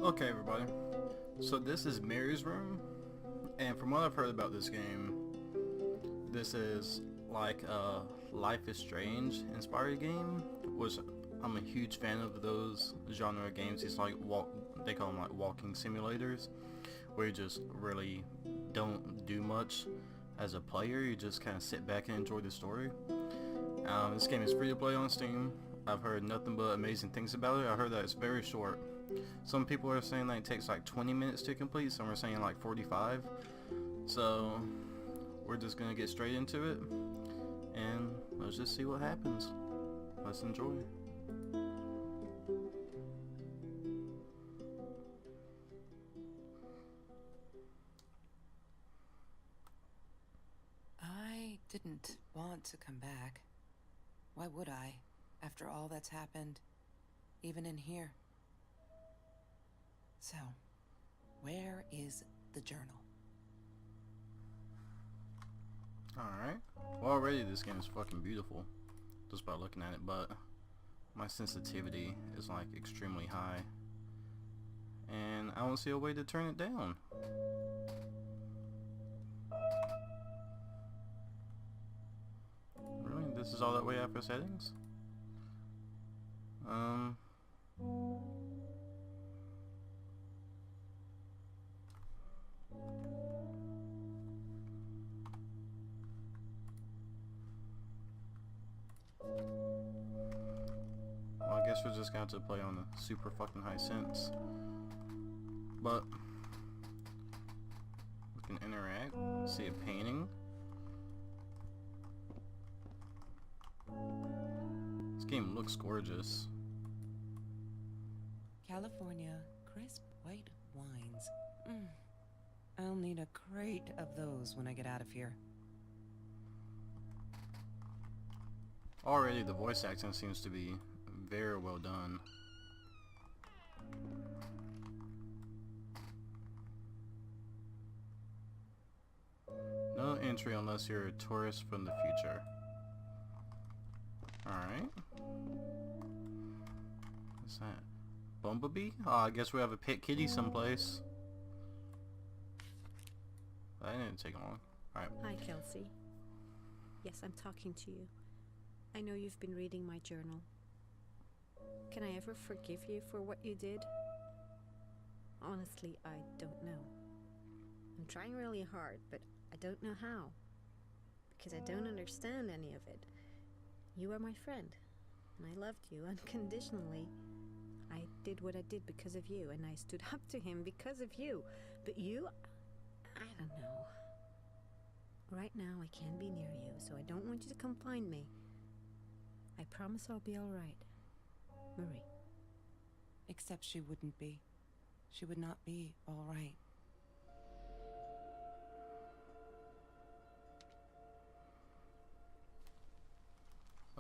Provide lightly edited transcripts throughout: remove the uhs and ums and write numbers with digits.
Okay, everybody. So this is Mary's Room, and from what I've heard about this game, this is like a Life is Strange inspired game, which I'm a huge fan of those genre of games. It's like they call them like walking simulators, where you just really don't do much as a player. You just kind of sit back and enjoy the story. This game is free to play on Steam. I've heard nothing but amazing things about it. I heard that it's very short. Some people are saying that it takes like 20 minutes to complete, some are saying like 45. So we're just gonna get straight into it and let's just see what happens. Let's enjoy. I didn't want to come back. Why would I, after all that's happened, even in here? So, where is the journal? Alright. Well, already this game is fucking beautiful just by looking at it, but my sensitivity is like extremely high and I don't see a way to turn it down. Really? This is all that we have for settings? Well, I guess we're just going to have to play on the super fucking high sense. But we can interact, see a painting. This game looks gorgeous. California crisp white wines. I'll need a crate of those when I get out of here. Already the voice acting seems to be very well done. No entry unless you're a tourist from the future. Alright. What's that? Bumblebee? Oh, I guess we have a pet kitty someplace. That didn't take long. Alright. Hi, Kelsey. Yes, I'm talking to you. I know you've been reading my journal. Can I ever forgive you for what you did? Honestly, I don't know. I'm trying really hard, but I don't know how. Because I don't understand any of it. You are my friend, and I loved you unconditionally. I did what I did because of you, and I stood up to him because of you. But you, I don't know. Right now, I can't be near you, so I don't want you to come find me. I promise I'll be alright. Marie. Except she wouldn't be. She would not be all right.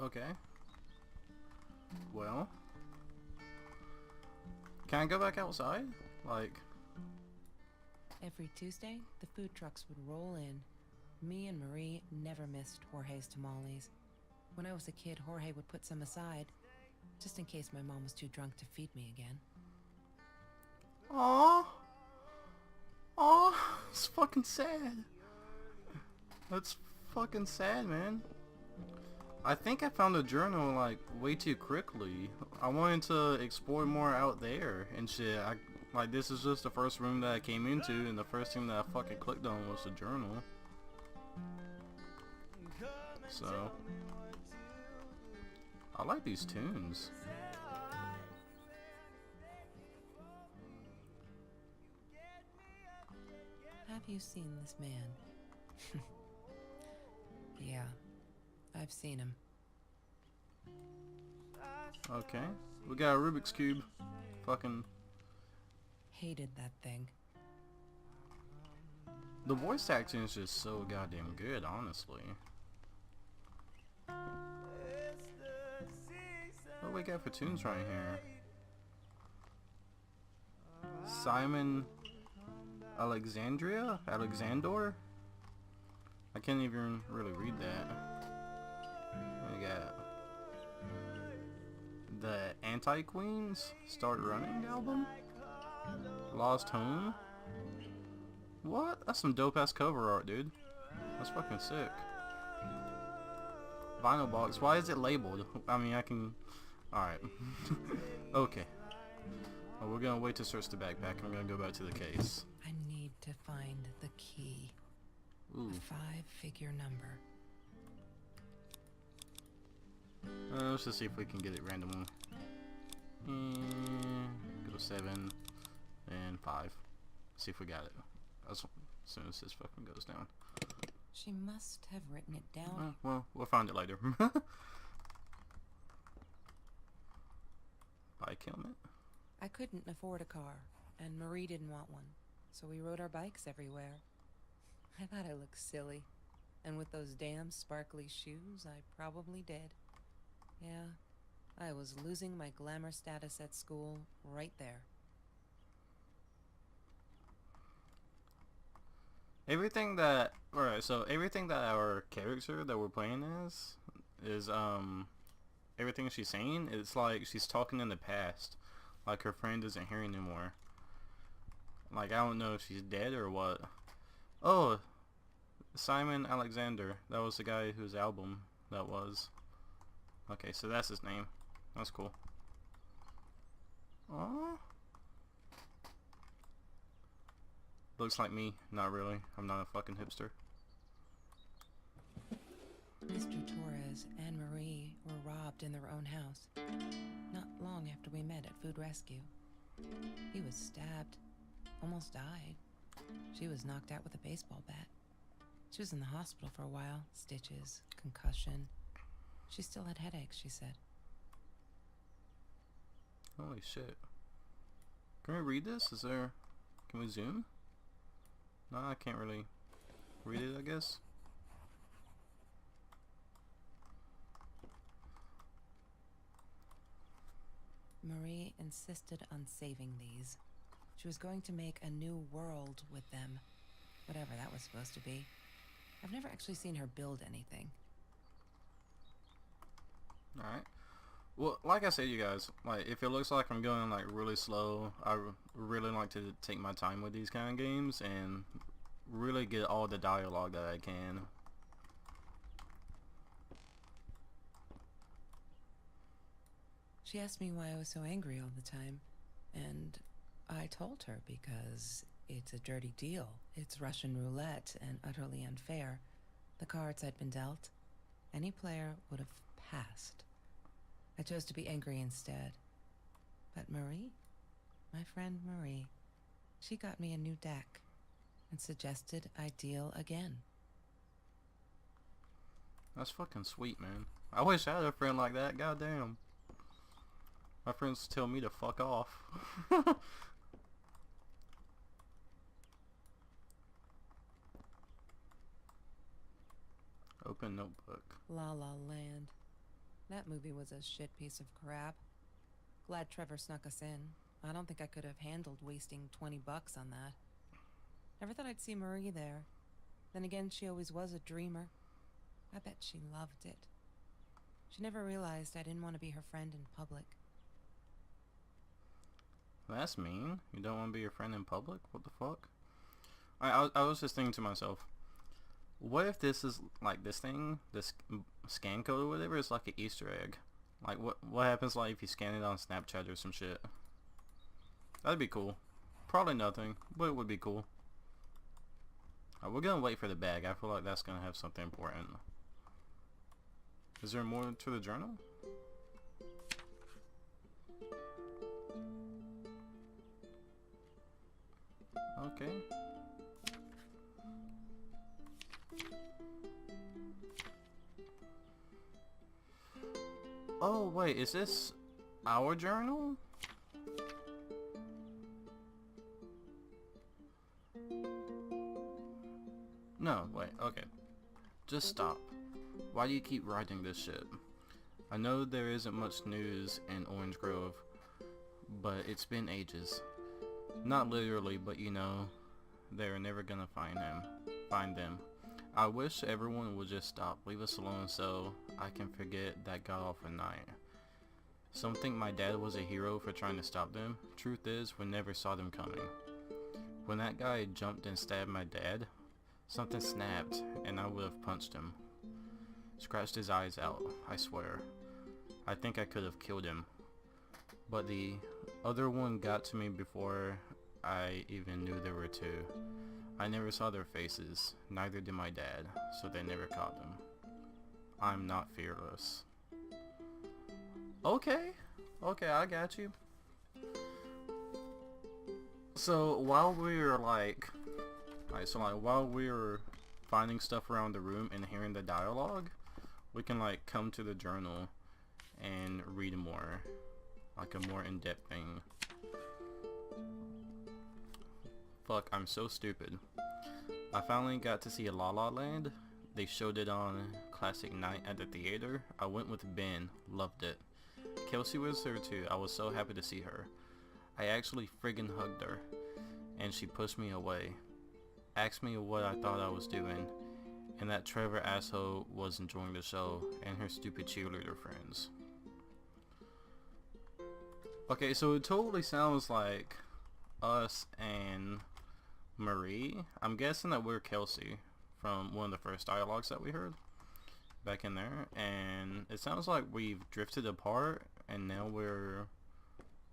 Okay. Well. Can I go back outside? Like... Every Tuesday, the food trucks would roll in. Me and Marie never missed Jorge's tamales. When I was a kid, Jorge would put some aside, just in case my mom was too drunk to feed me again. Aww. Aww. It's fucking sad. That's fucking sad, man. I think I found the journal like way too quickly. I wanted to explore more out there and shit. Like this is just the first room that I came into, and the first thing that I fucking clicked on was the journal. So I like these tunes. Have you seen this man? Yeah, I've seen him. Okay, we got a Rubik's Cube. Fucking... Hated that thing. The voice acting is just so goddamn good, honestly. What do we got for tunes right here? Simon Alexandor? I can't even really read that. We got the Anti-Queens Start Running album. Lost Home? What? That's some dope ass cover art, dude. That's fucking sick. Vinyl box. Why is it labeled? I mean, I can... Alright. Okay. Well, we're gonna wait to search the backpack. I'm gonna go back to the case. I need to find the key. Ooh. A 5-figure number. Let's just see if we can get it randomly. Go 7 and 5. See if we got it. As soon as this fucking goes down. She must have written it down. Well, we'll find it later. Bike helmet. I couldn't afford a car, and Marie didn't want one, so we rode our bikes everywhere. I thought I looked silly, and with those damn sparkly shoes, I probably did. Yeah, I was losing my glamour status at school right there. Everything that... Alright, so everything that our character that we're playing is everything she's saying, it's like she's talking in the past. Like her friend isn't here anymore. Like, I don't know if she's dead or what. Oh! Simon Alexander. That was the guy whose album that was. Okay, so that's his name. That's cool. Aww. Looks like me. Not really. I'm not a fucking hipster. Mr. Torres and Marie were robbed in their own house, not long after we met at Food Rescue. He was stabbed, almost died. She was knocked out with a baseball bat. She was in the hospital for a while, stitches, concussion. She still had headaches, she said. Holy shit. Can we read this? Can we zoom? No, I can't really read it, I guess. Marie insisted on saving these. She was going to make a new world with them, whatever that was supposed to be. I've never actually seen her build anything. Alright. Well, like I said, you guys, like, if it looks like I'm going, like, really slow, I really like to take my time with these kind of games and really get all the dialogue that I can. She asked me why I was so angry all the time, and I told her because it's a dirty deal. It's Russian roulette and utterly unfair. The cards I'd been dealt, any player would have passed. I chose to be angry instead. But Marie, my friend Marie, she got me a new deck and suggested I deal again. That's fucking sweet, man. I wish I had a friend like that, goddamn. My friends tell me to fuck off. Open notebook. La La Land. That movie was a shit piece of crap. Glad Trevor snuck us in. I don't think I could have handled wasting $20 on that. Never thought I'd see Marie there. Then again, she always was a dreamer. I bet she loved it. She never realized I didn't want to be her friend in public. That's mean. You don't want to be your friend in public? What the fuck? I was just thinking to myself, what if this is like this thing, this scan code or whatever, is like an Easter egg? Like what happens like if you scan it on Snapchat or some shit? That'd be cool. Probably nothing, but it would be cool. We're gonna wait for the bag. I feel like that's gonna have something important. Is there more to the journal? Okay. Oh wait, is this our journal? No, wait, okay. Just stop. Why do you keep writing this shit? I know there isn't much news in Orange Grove, but it's been ages. Not literally, but you know, they're never gonna find them. I wish everyone would just stop, leave us alone so I can forget that god awful night. Some think my dad was a hero for trying to stop them. Truth is, we never saw them coming. When that guy jumped and stabbed my dad, something snapped and I would have punched him. Scratched his eyes out, I swear. I think I could have killed him. But the other one got to me before I even knew there were two. I never saw their faces, neither did my dad, so they never caught them. I'm not fearless. Okay, I got you. So while we were while we were finding stuff around the room and hearing the dialogue, we can like come to the journal and read more, like a more in-depth thing. Fuck, I'm so stupid. I finally got to see La La Land. They showed it on Classic Night at the theater. I went with Ben, loved it. Kelsey was there too. I was so happy to see her. I actually friggin' hugged her, and she pushed me away. Asked me what I thought I was doing, and that Trevor asshole was enjoying the show, and her stupid cheerleader friends. Okay, so it totally sounds like us and Marie. I'm guessing that we're Kelsey from one of the first dialogues that we heard back in there, and it sounds like we've drifted apart and now we're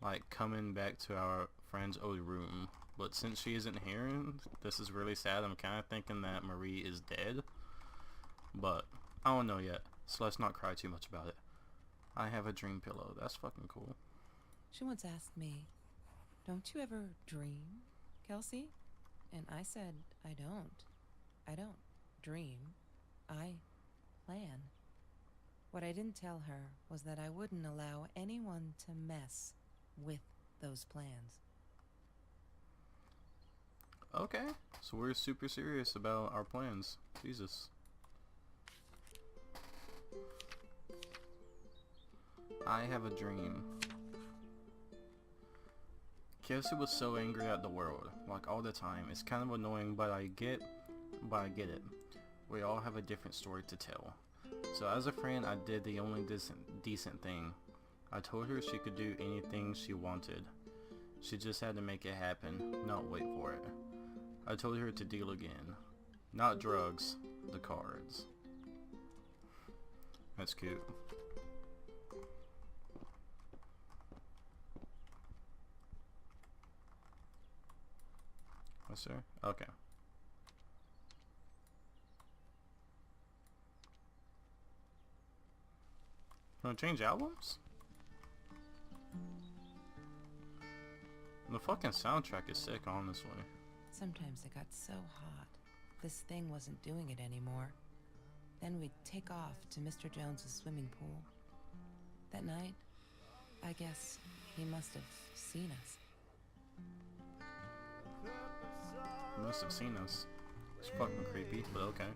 like coming back to our friend's old room. But since she isn't here, this is really sad. I'm kind of thinking that Marie is dead, but I don't know yet, so let's not cry too much about it. I have a dream pillow. That's fucking cool. She once asked me, "Don't you ever dream, Kelsey?" And I said, I don't dream. I plan. What I didn't tell her was that I wouldn't allow anyone to mess with those plans. Okay, so we're super serious about our plans. Jesus. I have a dream. Kelsey was so angry at the world, like all the time. It's kind of annoying, but I get it. We all have a different story to tell. So as a friend, I did the only decent thing. I told her she could do anything she wanted. She just had to make it happen, not wait for it. I told her to deal again. Not drugs, the cards. That's cute. Yes, sir? Okay. Wanna change albums? The fucking soundtrack is sick, honestly. Sometimes it got so hot, this thing wasn't doing it anymore. Then we'd take off to Mr. Jones's swimming pool. That night, I guess he must have seen us. He must have seen us. It's fucking creepy, but okay.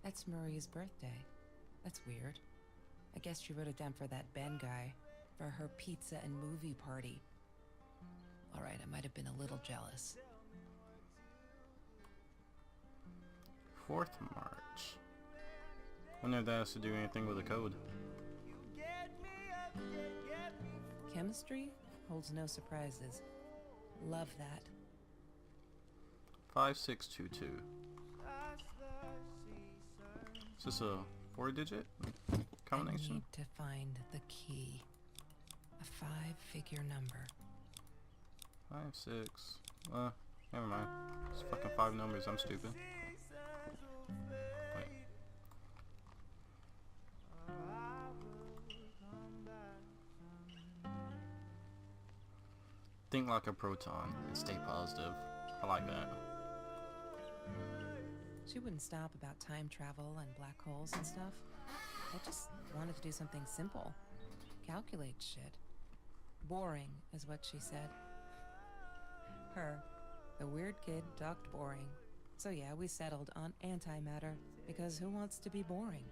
That's Marie's birthday. That's weird. I guess she wrote it down for that Ben guy, for her pizza and movie party. Alright, I might have been a little jealous. 4th March. Wonder if that has to do anything with the code. Chemistry holds no surprises. Love that. 5622. Is this a 4-digit combination? I need to find the key. A 5-figure number. 5, 6. Never mind. It's fucking 5 numbers. I'm stupid. Wait. Think like a proton and stay positive. I like that. She wouldn't stop about time travel and black holes and stuff. I just wanted to do something simple. Calculate shit. Boring, is what she said. Her, the weird kid, talked boring. So yeah, we settled on antimatter, because who wants to be boring?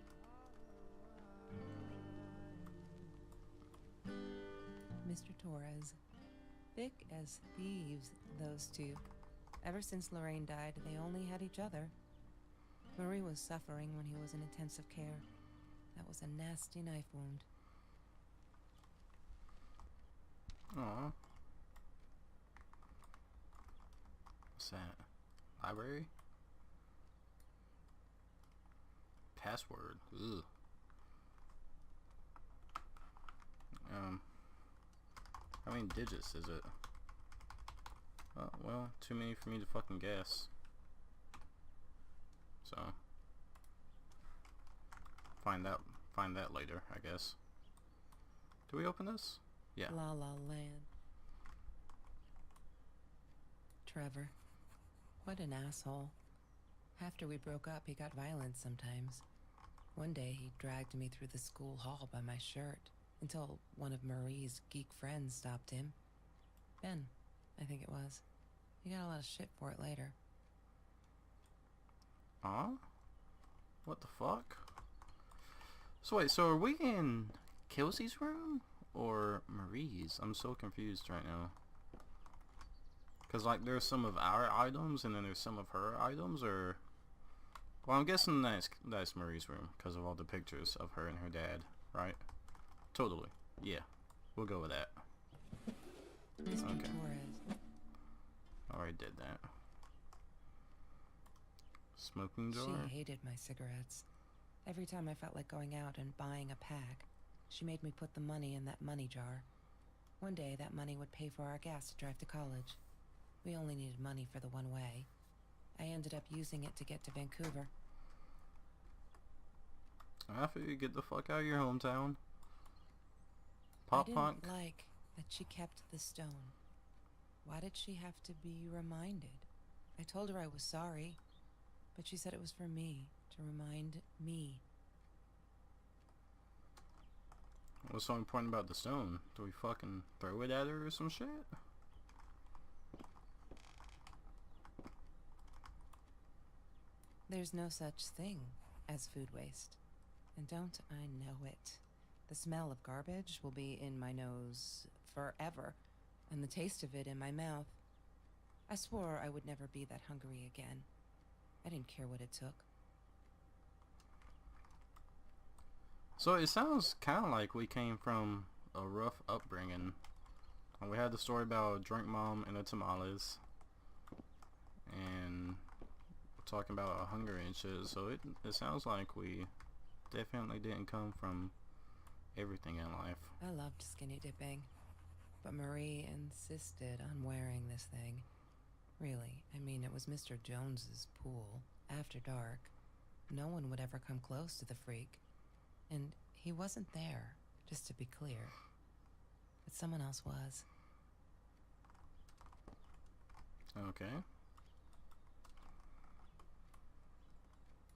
Mr. Torres. Thick as thieves, those two. Ever since Lorraine died, they only had each other. Marie was suffering when he was in intensive care. That was a nasty knife wound. Aw. What's that? Library? Password. Ugh. How many digits is it? Oh, well, too many for me to fucking guess. So find that later, I guess. Do we open this? Yeah. La La Land. Trevor. What an asshole. After we broke up, he got violent sometimes. One day, he dragged me through the school hall by my shirt until one of Marie's geek friends stopped him. Ben, I think it was. He got a lot of shit for it later. Huh? What the fuck? So wait, so are we in Kelsey's room or Marie's? I'm so confused right now. Cause like there's some of our items and then there's some of her items, or well, I'm guessing that's Marie's room because of all the pictures of her and her dad, right? Totally. Yeah. We'll go with that. Mr. Okay. Torres. Already did that. Smoking jar? She hated my cigarettes. Every time I felt like going out and buying a pack, she made me put the money in that money jar. One day, that money would pay for our gas to drive to college. We only needed money for the one way. I ended up using it to get to Vancouver. I figured get the fuck out of your hometown. I Pop didn't punk. like that she kept the stone. Why did she have to be reminded? I told her I was sorry, but she said it was for me, to remind me. What's so important about the stone? Do we fucking throw it at her or some shit? There's no such thing as food waste. And don't I know it? The smell of garbage will be in my nose forever, and the taste of it in my mouth. I swore I would never be that hungry again. I didn't care what it took. So it sounds kind of like we came from a rough upbringing. We had the story about a drunk mom and the tamales, and we're talking about hunger and shit. So it sounds like we definitely didn't come from everything in life. I loved skinny dipping, but Marie insisted on wearing this thing. Really, I mean, it was Mr. Jones's pool, after dark. No one would ever come close to the freak. And he wasn't there, just to be clear. But someone else was. Okay.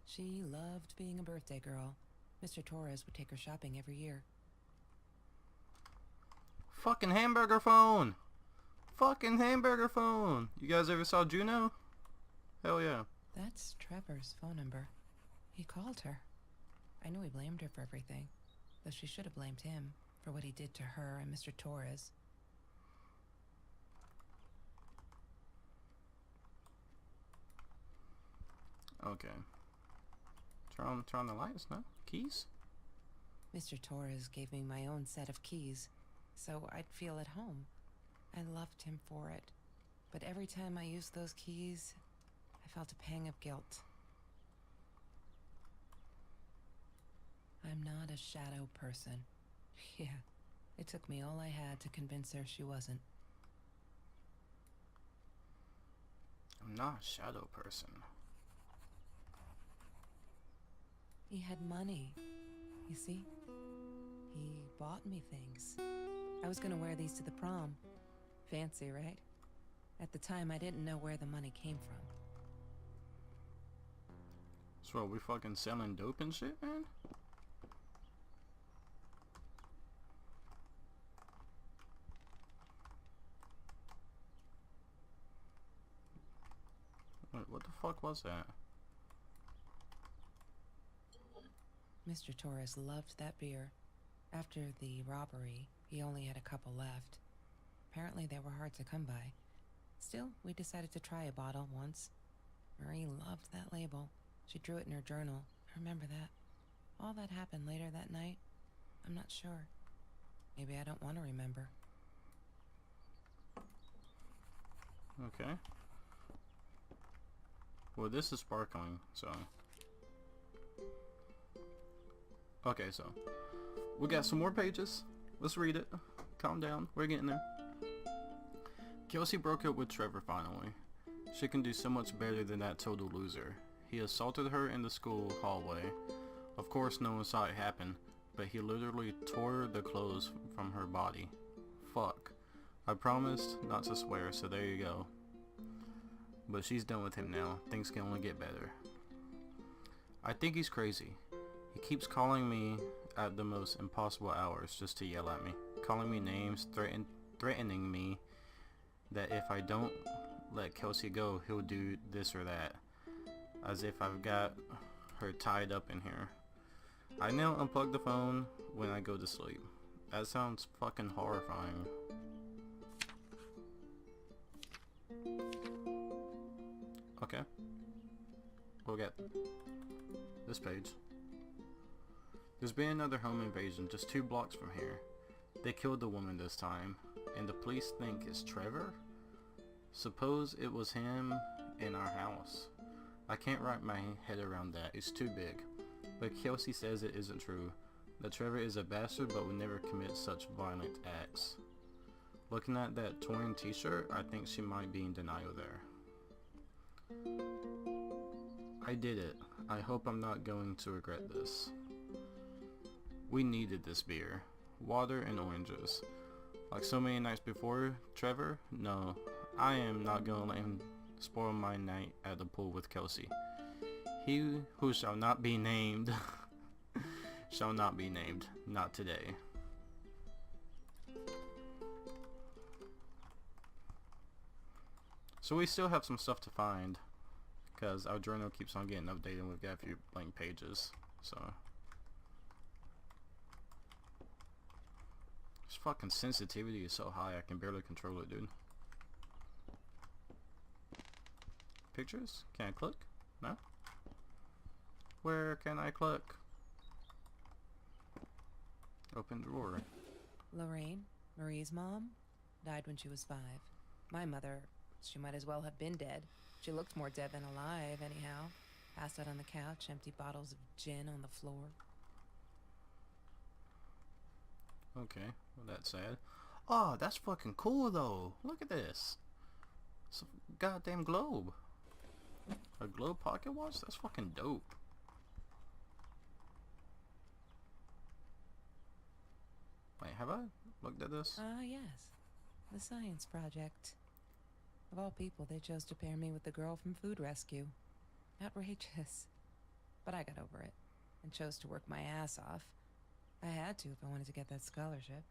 She loved being a birthday girl. Mr. Torres would take her shopping every year. Fucking hamburger phone! Fucking hamburger phone! You guys ever saw Juno? Hell yeah. That's Trevor's phone number. He called her. I knew he blamed her for everything, though she should have blamed him for what he did to her and Mr. Torres. Okay. Turn on the lights, no? Keys? Mr. Torres gave me my own set of keys, so I'd feel at home. I loved him for it, but every time I used those keys, I felt a pang of guilt. I'm not a shadow person. Yeah, it took me all I had to convince her she wasn't. I'm not a shadow person. He had money, you see? He bought me things. I was gonna wear these to the prom. Fancy, right? At the time, I didn't know where the money came from. So are we fucking selling dope and shit, man? Wait, what the fuck was that? Mr. Torres loved that beer. After the robbery, he only had a couple left. Apparently they were hard to come by. Still, we decided to try a bottle once. Marie loved that label. She drew it in her journal. I remember that. All that happened later that night, I'm not sure. Maybe I don't want to remember. Okay. Well, this is sparkling, so... Okay, so... we got some more pages. Let's read it. Calm down. We're getting there. Kelsey broke up with Trevor finally. She can do so much better than that total loser. He assaulted her in the school hallway. Of course no one saw it happen, but he literally tore the clothes from her body. Fuck. I promised not to swear, so there you go. But she's done with him now. Things can only get better. I think he's crazy. He keeps calling me at the most impossible hours just to yell at me. Calling me names, threatening me that if I don't let Kelsey go, he'll do this or that. As if I've got her tied up in here. I now unplug the phone when I go to sleep. That sounds fucking horrifying. Okay. We'll get this page. There's been another home invasion just 2 blocks from here. They killed the woman this time, and the police think it's Trevor? Suppose it was him in our house. I can't wrap my head around that, it's too big. But Kelsey says it isn't true. That Trevor is a bastard but would never commit such violent acts. Looking at that torn t-shirt, I think she might be in denial there. I did it. I hope I'm not going to regret this. We needed this beer. Water and oranges. Like so many nights before, Trevor? No, I am not going to let him spoil my night at the pool with Kelsey. He who shall not be named shall not be named. Not today. So we still have some stuff to find, because our journal keeps on getting updated and we've got a few blank pages. So this fucking sensitivity is so high I can barely control it, dude. Pictures? Can I click? No? Where can I click? Open drawer. Lorraine, Marie's mom, died when she was 5. My mother, she might as well have been dead. She looked more dead than alive, anyhow. Passed out on the couch, empty bottles of gin on the floor. Okay, well that's sad. Oh, that's fucking cool though. Look at this. It's a goddamn globe. A globe pocket watch? That's fucking dope. Wait, have I looked at this? Yes. The science project. Of all people, they chose to pair me with the girl from Food Rescue. Outrageous. But I got over it, and chose to work my ass off. I had to if I wanted to get that scholarship.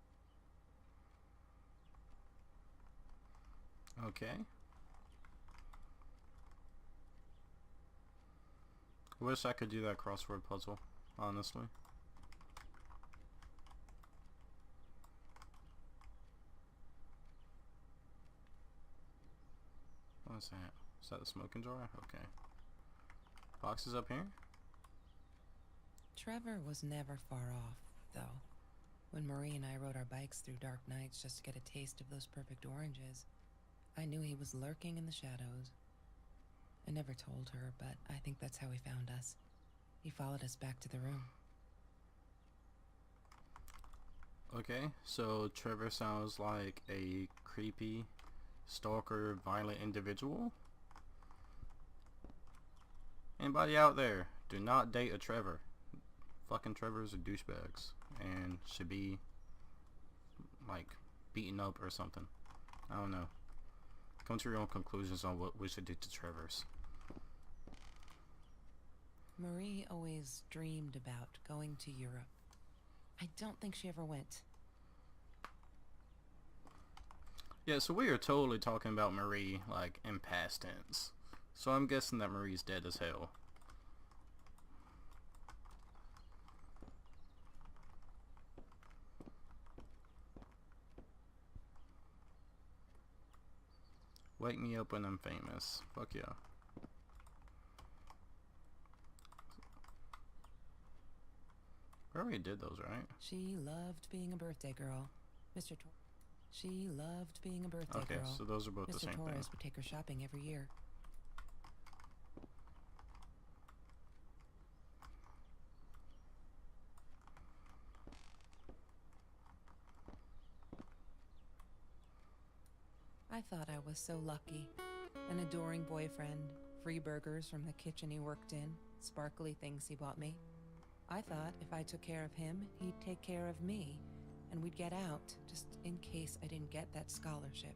Okay. I wish I could do that crossword puzzle, honestly. What is that? Is that the smoking jar? Okay. Boxes up here? Trevor was never far off, though. When Marie and I rode our bikes through dark nights just to get a taste of those perfect oranges, I knew he was lurking in the shadows. I never told her, but I think that's how he found us. He followed us back to the room. Okay, so Trevor sounds like a creepy, stalker, violent individual. Anybody out there, do not date a Trevor. Fucking Trevors are douchebags and should be like beaten up or something. I don't know. Come to your own conclusions on what we should do to Trevors. Marie always dreamed about going to Europe. I don't think she ever went. Yeah, so we are totally talking about Marie like in past tense. So I'm guessing that Marie's dead as hell. Wake me up when I'm famous. Fuck yeah. We already did those, right? She loved being a birthday girl. She loved being a birthday Okay, girl. so those are both the Mr. same Torres thing. would take her shopping every year. I thought I was so lucky. An adoring boyfriend, free burgers from the kitchen he worked in, sparkly things he bought me. I thought if I took care of him, he'd take care of me, and we'd get out, just in case I didn't get that scholarship.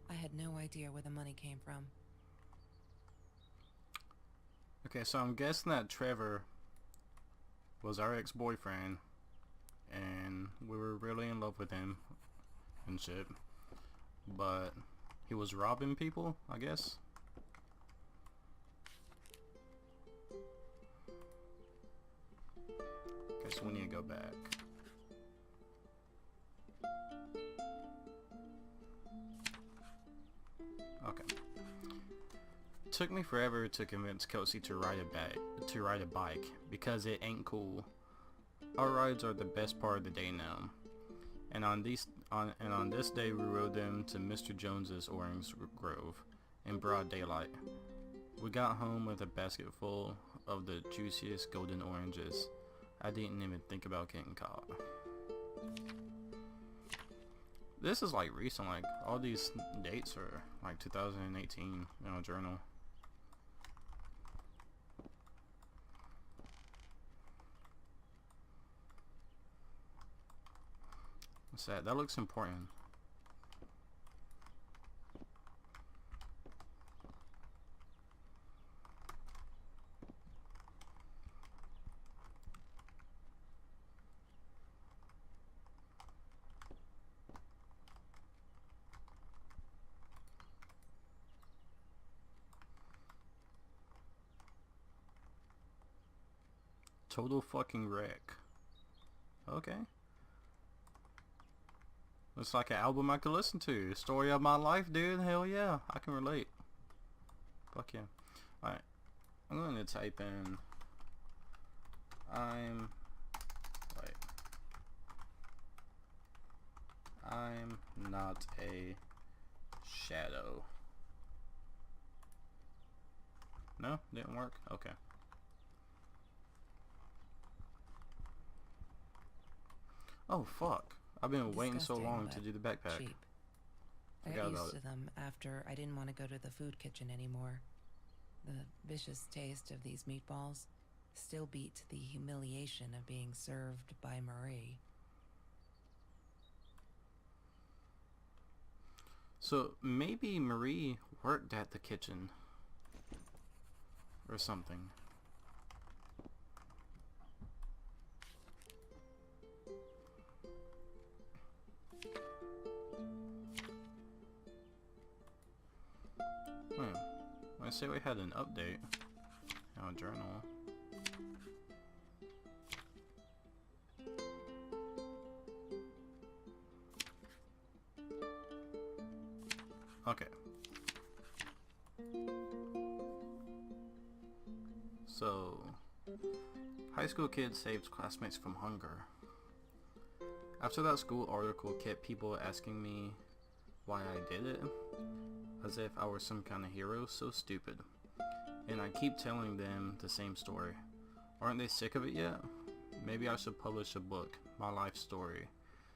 I had no idea where the money came from. Okay, so I'm guessing that Trevor was our ex-boyfriend, and we were really in love with him and shit. But he was robbing people, I guess. Okay, so we need to go back. Okay. Took me forever to convince Kelsey to ride a bike because it ain't cool. Our rides are the best part of the day now. And on this day we rode them to Mr. Jones's orange grove in broad daylight. We got home with a basket full of the juiciest golden oranges. I didn't even think about getting caught. This is like recent, like all these dates are like 2018 in our journal. What's that? That looks important. Total fucking wreck. Okay. Looks like an album I could listen to. Story of my life, dude. Hell yeah. I can relate. Fuck yeah. Alright. I'm going to type in I'm not a shadow. No? Didn't work? Okay. Oh fuck. I've been waiting so Disgusting, long to but do the backpack. cheap. I Forgot got about used it. to them after I didn't want to go to the food kitchen anymore. The vicious taste of these meatballs still beat the humiliation of being served by Marie. So maybe Marie worked at the kitchen or something. I say we had an update in our journal. Okay. So, high school kid saves classmates from hunger. After that school article kept people asking me why I did it, as if I were some kind of hero. So stupid. And I keep telling them the same story. Aren't they sick of it yet? Maybe I should publish a book, my life story,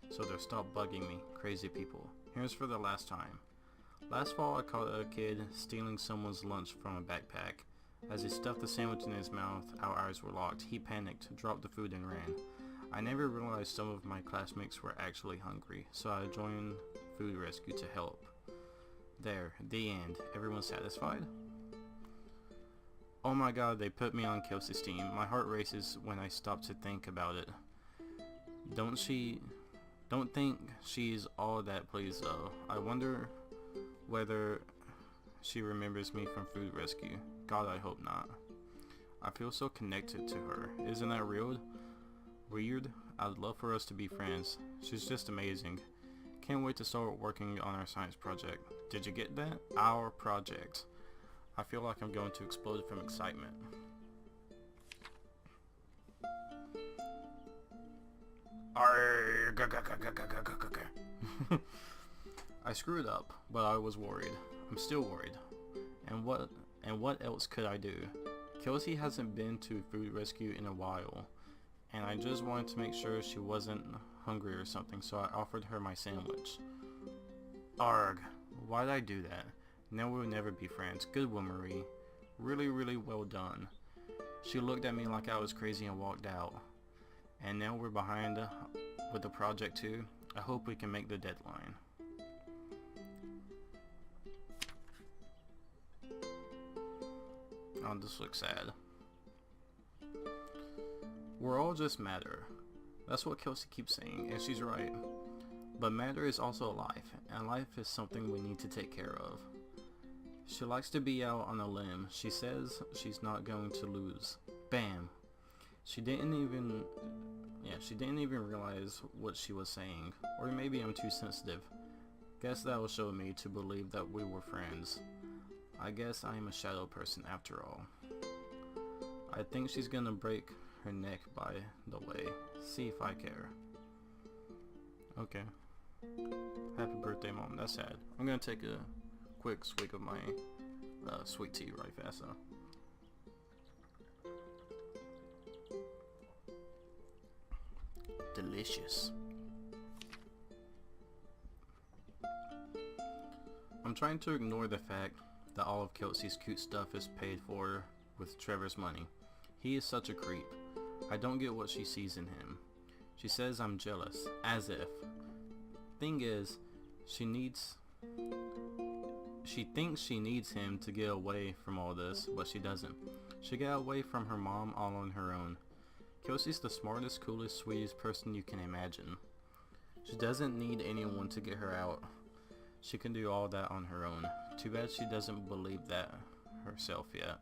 so they'll stop bugging me, crazy people. Here's for the last time. Last fall I caught a kid stealing someone's lunch from a backpack. As he stuffed the sandwich in his mouth, our eyes were locked. He panicked, dropped the food and ran. I never realized some of my classmates were actually hungry, so I joined Food Rescue to help. There, the end. Everyone satisfied? Oh my god, they put me on Kelsey's team. My heart races when I stop to think about it. Don't think she's all that pleased though. I wonder whether she remembers me from Food Rescue. God, I hope not. I feel so connected to her. Isn't that real? Weird? I'd love for us to be friends. She's just amazing. Can't wait to start working on our science project. Did you get that? Our project. I feel like I'm going to explode from excitement. I screwed up, but I was worried. I'm still worried. And what else could I do? Kelsey hasn't been to food rescue in a while, and I just wanted to make sure she wasn't hungry or something, so I offered her my sandwich. Arg, why'd I do that? Now we'll never be friends. Good one, Marie. Really, really well done. She looked at me like I was crazy and walked out. And now we're behind with the project too. I hope we can make the deadline. Oh, this looks sad. We're all just matter. That's what Kelsey keeps saying, and she's right. But matter is also life, and life is something we need to take care of. She likes to be out on a limb. She says she's not going to lose. Bam. She didn't even realize what she was saying. Or maybe I'm too sensitive. Guess that will show me to believe that we were friends. I guess I am a shadow person after all. I think she's gonna break her neck by the way. See if I care. Okay. Happy birthday, Mom. That's sad. I'm gonna take a quick swig of my sweet tea right fast though. Delicious. I'm trying to ignore the fact that all of Kelsey's cute stuff is paid for with Trevor's money. He is such a creep. I don't get what she sees in him. She says I'm jealous, as if. Thing is, she thinks she needs him to get away from all this, but she doesn't. She got away from her mom all on her own. Kelsey's the smartest, coolest, sweetest person you can imagine. She doesn't need anyone to get her out. She can do all that on her own. Too bad she doesn't believe that herself yet.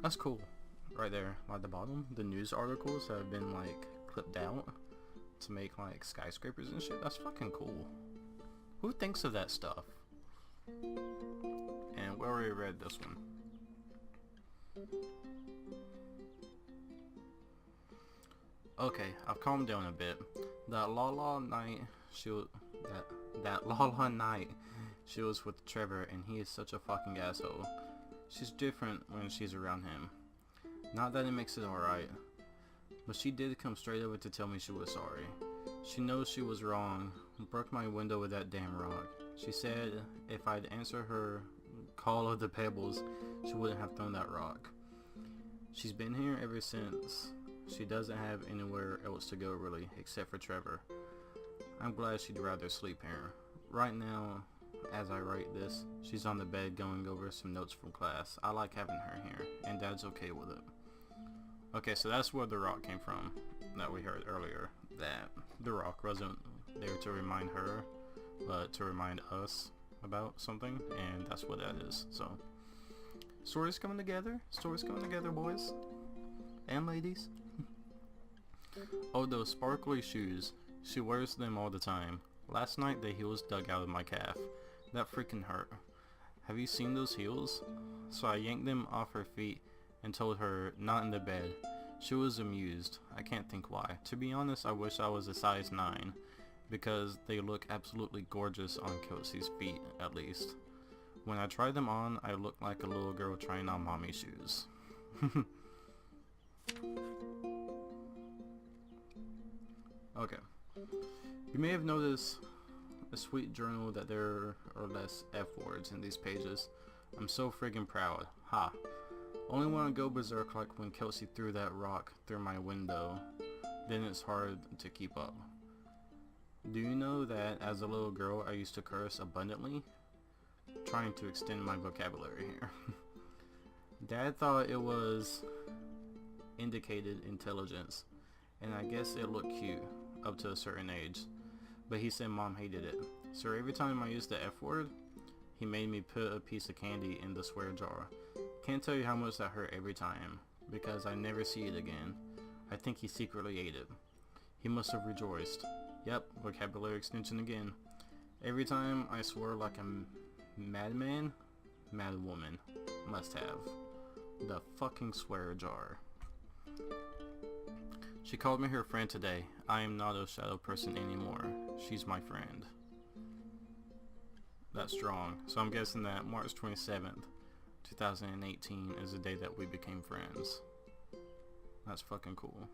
That's cool. Right there, at the bottom, the news articles have been like clipped out to make like skyscrapers and shit. That's fucking cool. Who thinks of that stuff? And we already read this one. Okay, I've calmed down a bit. That Lala night, that Lala night, she was with Trevor, and he is such a fucking asshole. She's different when she's around him. Not that it makes it alright, but she did come straight over to tell me she was sorry. She knows she was wrong, broke my window with that damn rock. She said if I'd answer her call of the pebbles, she wouldn't have thrown that rock. She's been here ever since. She doesn't have anywhere else to go really, except for Trevor. I'm glad she'd rather sleep here. Right now, as I write this, she's on the bed going over some notes from class. I like having her here, and Dad's okay with it. Okay, so that's where the rock came from, that we heard earlier. That the rock wasn't there to remind her, but to remind us about something, and that's what that is. So, stories coming together. Stories coming together, boys and ladies. Oh, those sparkly shoes. She wears them all the time. Last night the heels dug out of my calf. That freaking hurt. Have you seen those heels? So I yanked them off her feet and told her not in the bed. She was amused. I can't think why. To be honest, I wish I was a size 9 because they look absolutely gorgeous on Kelsey's feet, at least. When I tried them on, I looked like a little girl trying on mommy shoes. Okay. You may have noticed a sweet journal that there are less F words in these pages. I'm so friggin' proud. Ha. Only when I go berserk like when Kelsey threw that rock through my window, then it's hard to keep up. Do you know that as a little girl I used to curse abundantly? Trying to extend my vocabulary here. Dad thought it was indicated intelligence, and I guess it looked cute up to a certain age, but he said Mom hated it. So every time I used the F word, he made me put a piece of candy in the swear jar. Can't tell you how much that hurt every time, because I never see it again. I think he secretly ate it. He must have rejoiced. Yep, vocabulary extension again. Every time I swear like a madman, madwoman. Must have. The fucking swear jar. She called me her friend today. I am not a shadow person anymore. She's my friend. That's strong. So I'm guessing that March 27th, 2018 is the day that we became friends. That's fucking cool.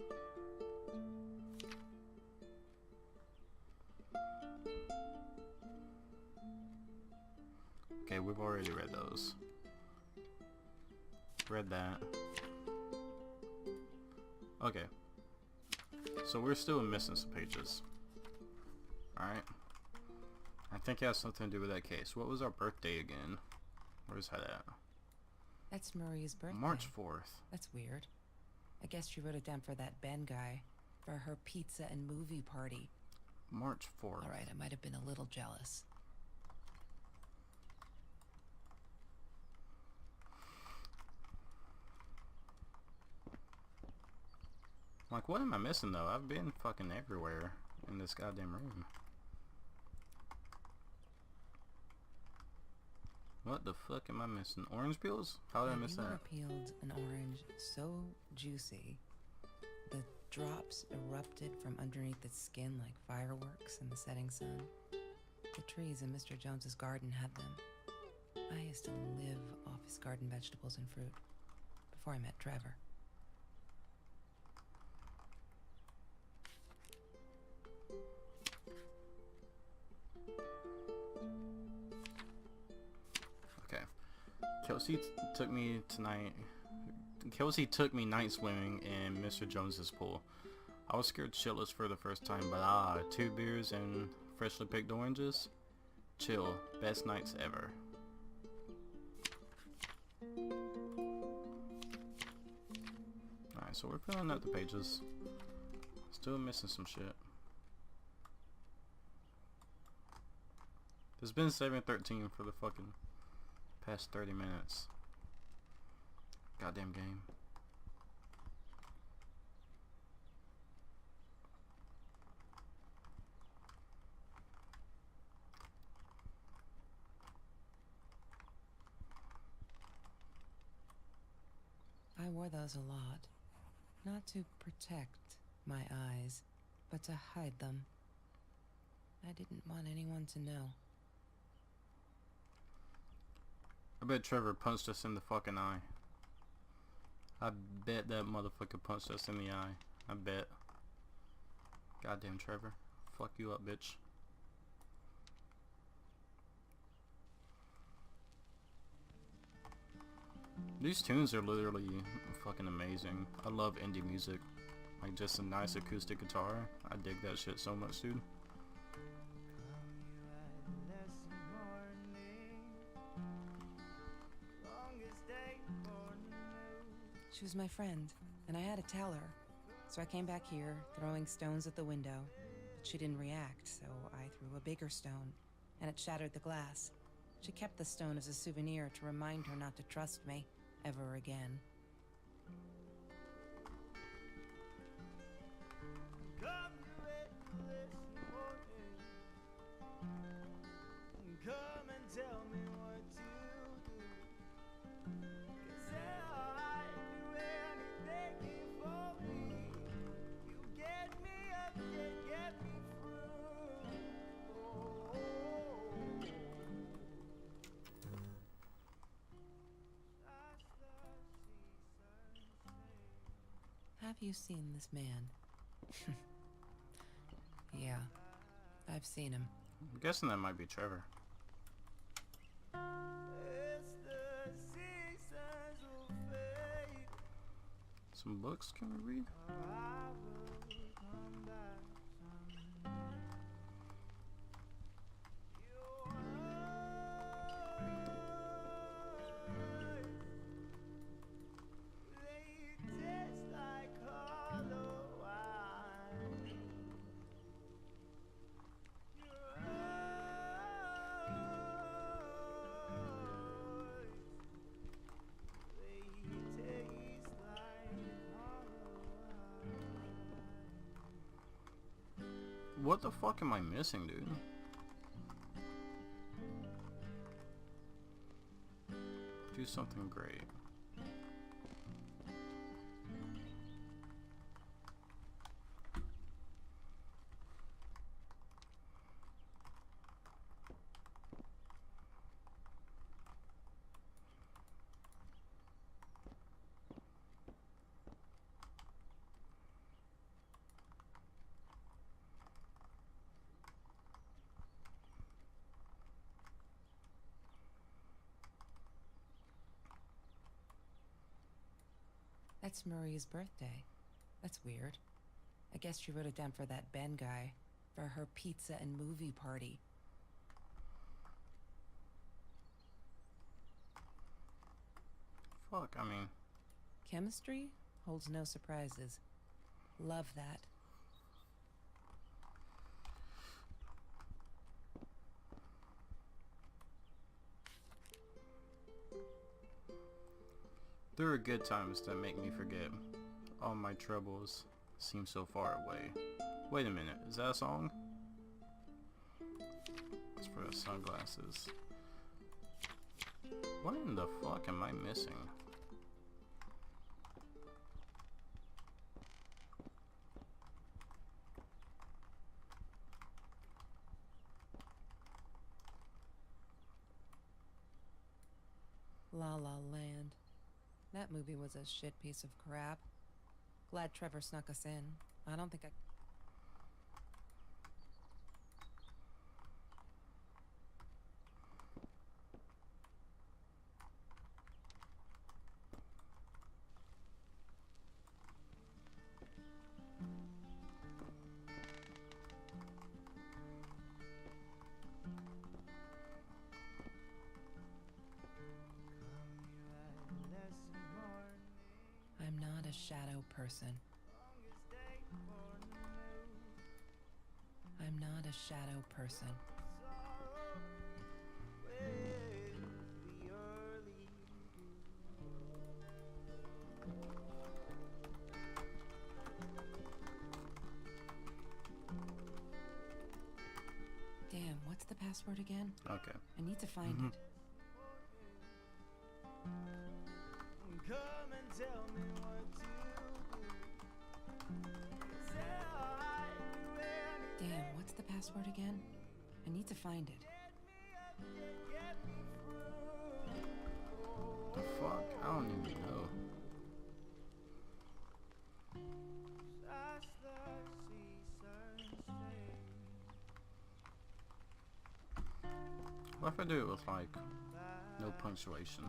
Okay, we've already read those. Read that. Okay. So we're still missing some pages. Alright. I think it has something to do with that case. What was our birthday again? Where's that at? That's Marie's birthday. March 4th. That's weird. I guess she wrote it down for that Ben guy. For her pizza and movie party. March 4th. Alright, I might have been a little jealous. Like, what am I missing though? I've been fucking everywhere in this goddamn room. What the fuck am I missing? Orange peels? How did I miss You that? were peeled an orange so juicy, the drops erupted from underneath its skin like fireworks in the setting sun. The trees in Mr. Jones's garden had them. I used to live off his garden vegetables and fruit before I met Trevor. Okay. Kelsey took me tonight. Kelsey took me night swimming in Mr. Jones's pool. I was scared shitless for the first time, but 2 beers and freshly picked oranges. Chill. Best nights ever. Alright, so we're filling out the pages. Still missing some shit. It's been 7:13 for the fucking past 30 minutes. Goddamn game. I wore those a lot. Not to protect my eyes, but to hide them. I didn't want anyone to know. I bet Trevor punched us in the fucking eye. I bet that motherfucker punched us in the eye. I bet. Goddamn Trevor. Fuck you up, bitch. These tunes are literally fucking amazing. I love indie music. Like just a nice acoustic guitar. I dig that shit so much, dude. She was my friend, and I had to tell her. So I came back here, throwing stones at the window. But she didn't react, so I threw a bigger stone, and it shattered the glass. She kept the stone as a souvenir to remind her not to trust me ever again. Come and tell me what to do. 'Cause I'd do anything for me. You get me up and get me through. Oh. Have you seen this man? Yeah, I've seen him. I'm guessing that might be Trevor. It's the seasons of fate. Some books can we read? I will come back someday. Your eyes, they taste like hollow wine. Your eyes, they taste like hollow wine. What the fuck am I missing, dude? Do something great. That's Marie's birthday. That's weird. I guess she wrote it down for that Ben guy, for her pizza and movie party. Fuck, I mean... Chemistry holds no surprises. Love that. There are good times that make me forget. All my troubles seem so far away. Wait a minute, is that a song? It's for the sunglasses. What in the fuck am I missing? La La Land. That movie was a shit piece of crap. Glad Trevor snuck us in. I don't think I... I'm not a shadow person. I'm not a shadow person. Damn, what's the password again? Okay. I need to find it. Come and tell me what to do. 'Cause I'll do anything. Damn, what's the password again? I need to find it. Get me through. The fuck? I don't even know. That's the season's change. What if I do it with like no punctuation?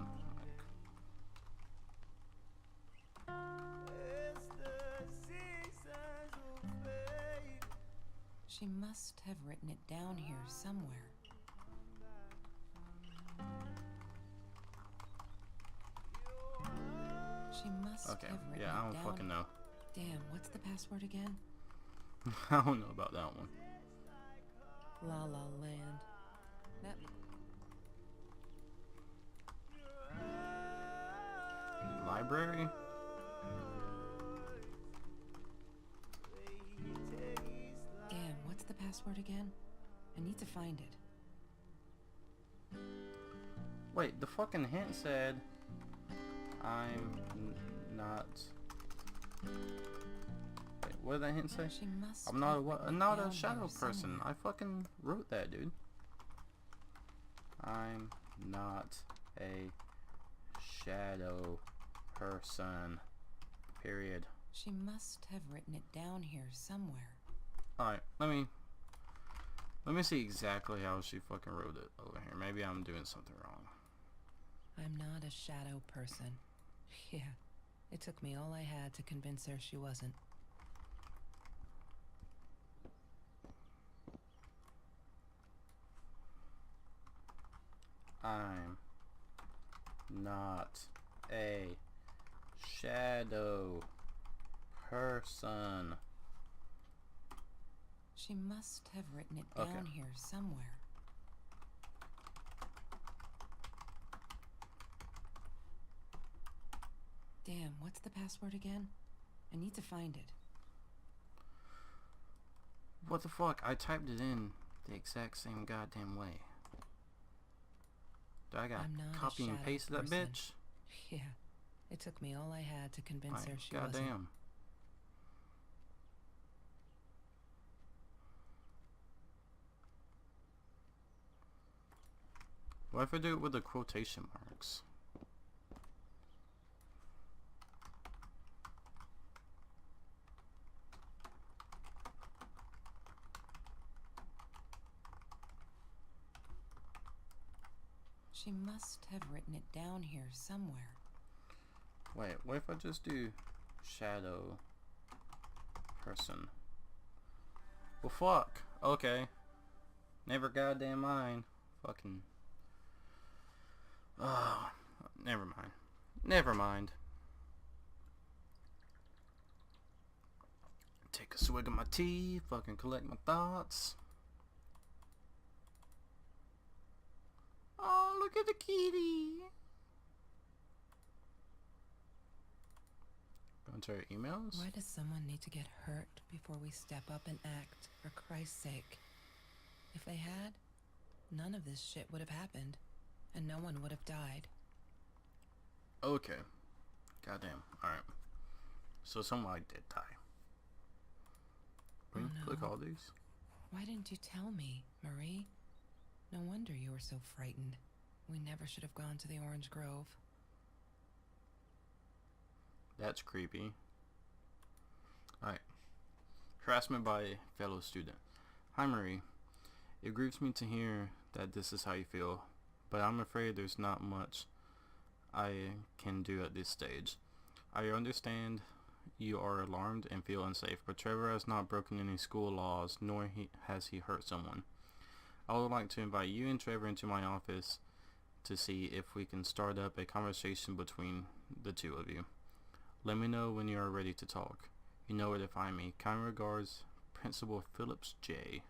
It's the seasons will fade. She must have written it down here somewhere. She must Okay, have written yeah, I it don't down. fucking know. Damn, what's the password again? I don't know about that one. La La Land. That... Library? Damn, what's the password again? I need to find it. Wait, the fucking hint said I'm not. Wait, what did that hint say? She must I'm not a have what? written I'm it not down a shadow here person. somewhere. I fucking wrote that, dude. I'm not a shadow person. Period. She must have written it down here somewhere. Alright, let me see exactly how she fucking wrote it over here. Maybe I'm doing something wrong. I'm not a shadow person. Yeah, it took me all I had to convince her she wasn't. I'm not a shadow person. She must have written it down Okay. here somewhere. Damn, what's the password again? I need to find it. What the fuck? I typed it in the exact same goddamn way. I got I'm not a copy and shadow paste that person. bitch? Yeah, it took me all I had to convince her Like, she wasn't. goddamn. What if I do it with the quotation marks? She must have written it down here somewhere. Wait, what if I just do shadow person? Well, fuck. Okay. Never goddamn mind. Fucking. Oh, never mind. Never mind. Take a swig of my tea. Fucking collect my thoughts. Oh, look at the kitty. Go into our emails. Why does someone need to get hurt before we step up and act, for Christ's sake? If they had, none of this shit would have happened, and no one would have died. Okay. Goddamn. Alright. So somebody did die. Oh, Click no. all these. Why didn't you tell me, Marie? No wonder you were so frightened. We never should have gone to the Orange Grove. That's creepy. Alright. Harassment by a fellow student. Hi Marie. It grieves me to hear that this is how you feel, but I'm afraid there's not much I can do at this stage. I understand you are alarmed and feel unsafe, but Trevor has not broken any school laws, nor has he hurt someone. I would like to invite you and Trevor into my office to see if we can start up a conversation between the two of you. Let me know when you are ready to talk. You know where to find me. Kind regards, Principal Phillips J.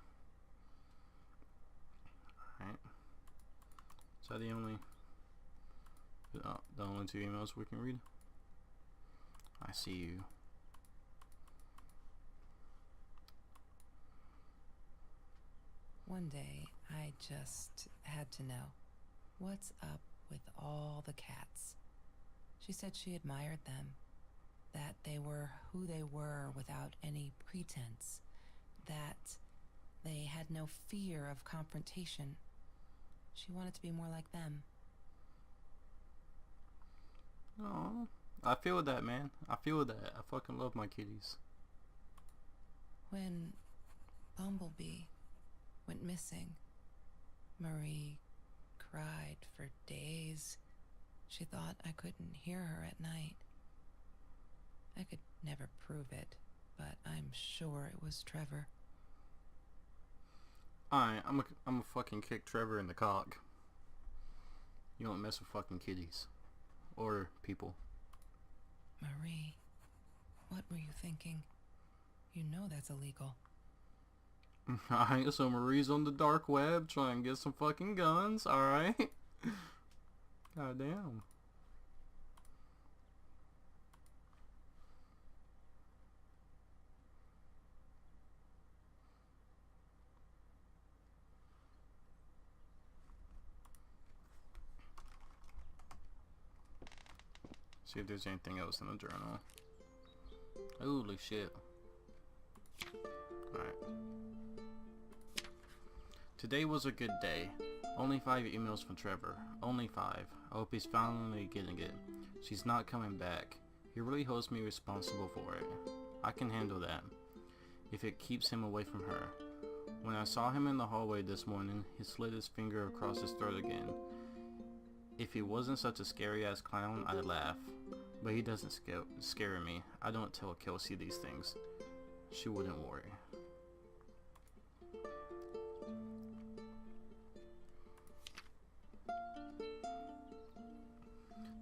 Alright. Is that the only two emails we can read? I see you. One day, I just had to know. What's up with all the cats? She said she admired them. That they were who they were without any pretense. That they had no fear of confrontation. She wanted to be more like them. Oh, I feel that, man. I feel that. I fucking love my kitties. When Bumblebee went missing, Marie cried for days. She thought I couldn't hear her at night. I could never prove it, but I'm sure it was Trevor. Alright, I'm a fucking kick Trevor in the cock. You don't mess with fucking kitties. Or people. Marie, what were you thinking? You know that's illegal. Alright, so Marie's on the dark web trying to get some fucking guns, alright? Goddamn. See if there's anything else in the journal. Holy shit. Alright. Today was a good day. Only 5 emails from Trevor. Only 5. I hope he's finally getting it. She's not coming back. He really holds me responsible for it. I can handle that. If it keeps him away from her. When I saw him in the hallway this morning, he slid his finger across his throat again. If he wasn't such a scary ass clown, I'd laugh. But he doesn't scare me. I don't tell Kelsey these things. She wouldn't worry.